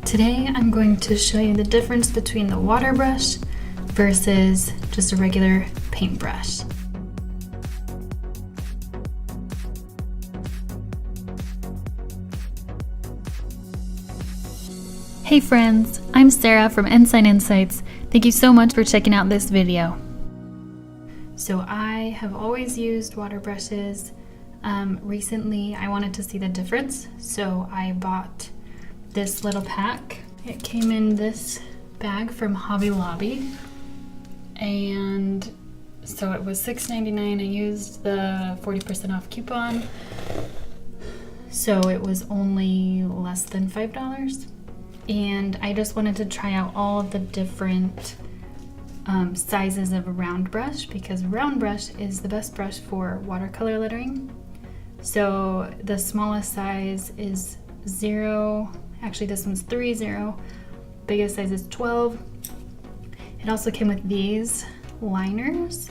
Today I'm going to show you the difference between the water brush versus just a regular paintbrush. Hey friends, I'm Sarah from Ensign Insights. Thank you so much for checking out this video. So I have always used water brushes. Recently I wanted to see the difference, so I bought this little pack. It came in this bag from Hobby Lobby, and so it was $6.99. I used the 40% off coupon, so it was only less than $5. And I just wanted to try out all of the different sizes of a round brush, because round brush is the best brush for watercolor lettering. So the smallest size is 0, actually this one's 3.0, biggest size is 12. It also came with these liners.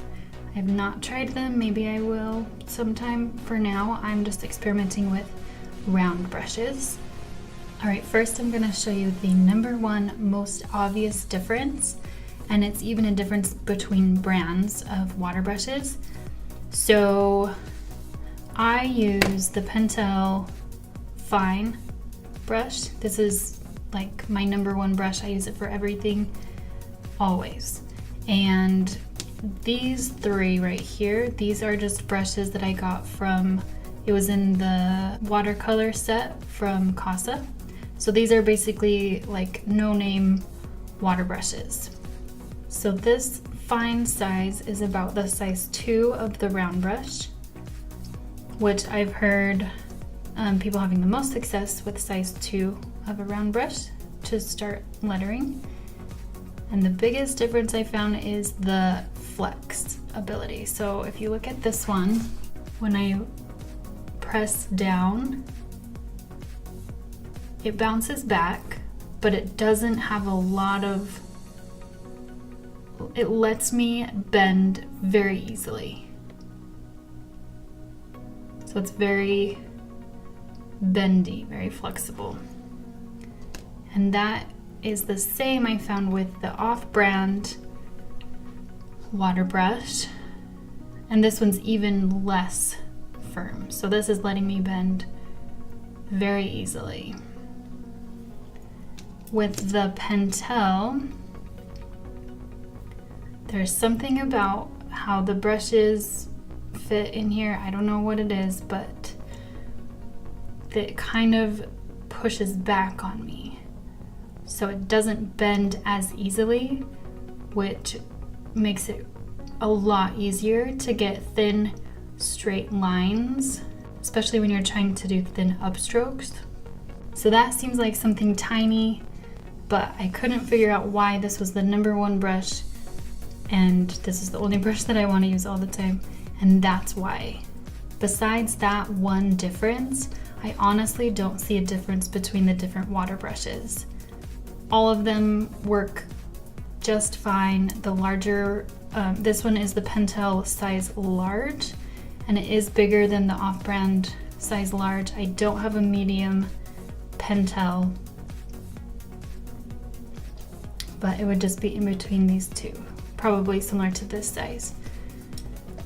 I have not tried them, maybe I will sometime. For now, I'm just experimenting with round brushes. Alright, first I'm going to show you the number one most obvious difference, and it's even a difference between brands of water brushes. So I use the Pentel Fine brush. This is like my number one brush. I use it for everything, always. And these three right here, these are just brushes that I got from, it was in the watercolor set from Casa. So these are basically like no-name water brushes. So this fine size is about the size 2 of the round brush, which I've heard people having the most success with size 2 of a round brush to start lettering. And the biggest difference I found is the flex ability. So if you look at this one, when I press down, it bounces back, but it doesn't have a lot of, it lets me bend very easily. So it's very bendy, very flexible. And that is the same I found with the off-brand water brush. And this one's even less firm. So this is letting me bend very easily. With the Pentel, there's something about how the brushes fit in here. I don't know what it is, but it kind of pushes back on me. So it doesn't bend as easily, which makes it a lot easier to get thin, straight lines, especially when you're trying to do thin upstrokes. So that seems like something tiny, but I couldn't figure out why this was the number one brush, and this is the only brush that I want to use all the time, and that's why. Besides that one difference, I honestly don't see a difference between the different water brushes. All of them work just fine. The larger, this one is the Pentel size large, and it is bigger than the off-brand size large. I don't have a medium Pentel, but it would just be in between these two, probably similar to this size.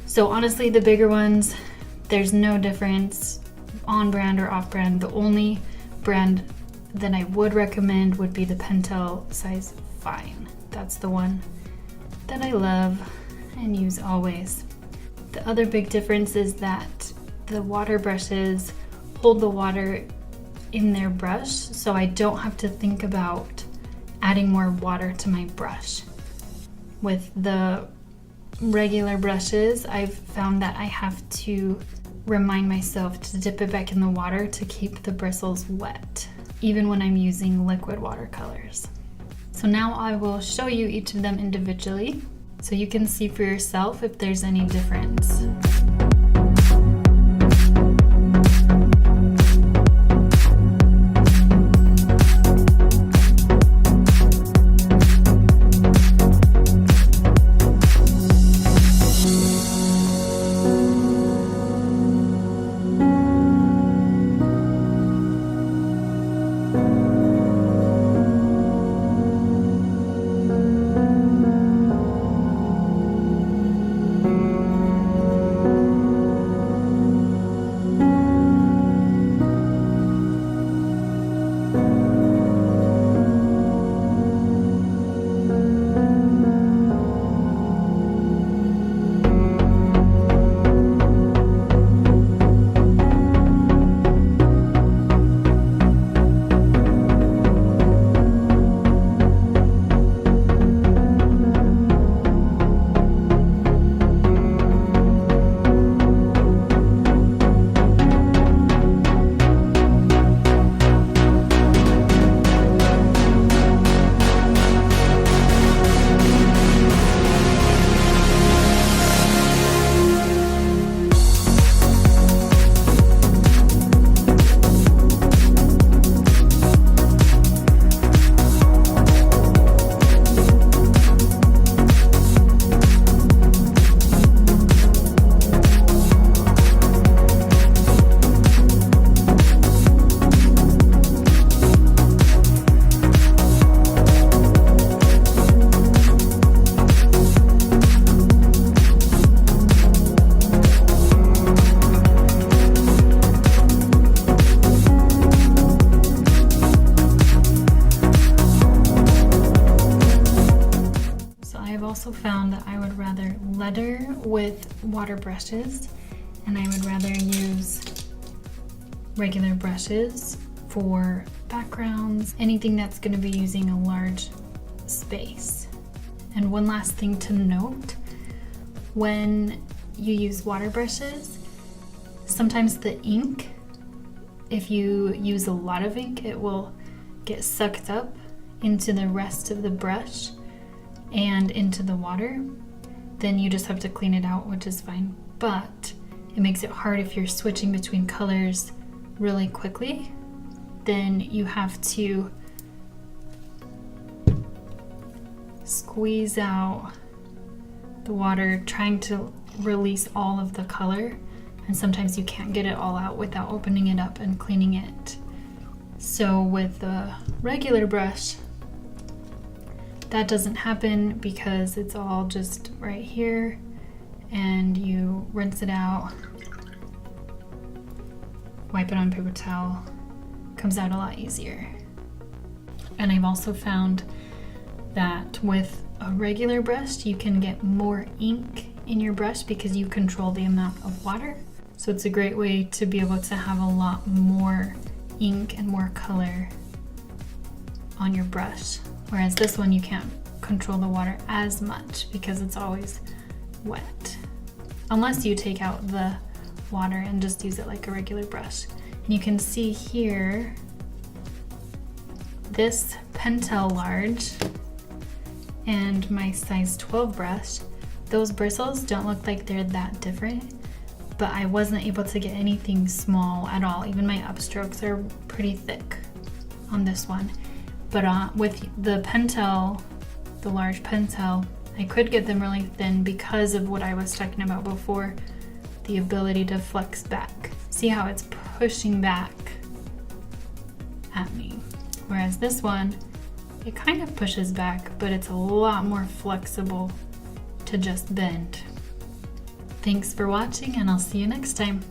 So honestly, the bigger ones, there's no difference on brand or off brand. The only brand that I would recommend would be the Pentel size Fine. That's the one that I love and use always. The other big difference is that the water brushes hold the water in their brush, so I don't have to think about adding more water to my brush. With the regular brushes, I've found that I have to remind myself to dip it back in the water to keep the bristles wet, even when I'm using liquid watercolors. So now I will show you each of them individually so you can see for yourself if there's any difference. also found that I would rather letter with water brushes, and I would rather use regular brushes for backgrounds, anything that's going to be using a large space. And one last thing to note, when you use water brushes, sometimes the ink, if you use a lot of ink, it will get sucked up into the rest of the brush and into the water. Then you just have to clean it out, which is fine. But it makes it hard if you're switching between colors really quickly. Then you have to squeeze out the water, trying to release all of the color, and sometimes you can't get it all out without opening it up and cleaning it. So with the regular brush, that doesn't happen because it's all just right here, and you rinse it out, wipe it on paper towel, comes out a lot easier. And I've also found that with a regular brush, you can get more ink in your brush because you control the amount of water. So it's a great way to be able to have a lot more ink and more color on your brush. Whereas this one, you can't control the water as much because it's always wet. Unless you take out the water and just use it like a regular brush. And you can see here, this Pentel large and my size 12 brush, those bristles don't look like they're that different, but I wasn't able to get anything small at all. Even my upstrokes are pretty thick on this one. But with the Pentel, the large Pentel, I could get them really thin because of what I was talking about before, the ability to flex back. See how it's pushing back at me. Whereas this one, it kind of pushes back, but it's a lot more flexible to just bend. Thanks for watching, and I'll see you next time.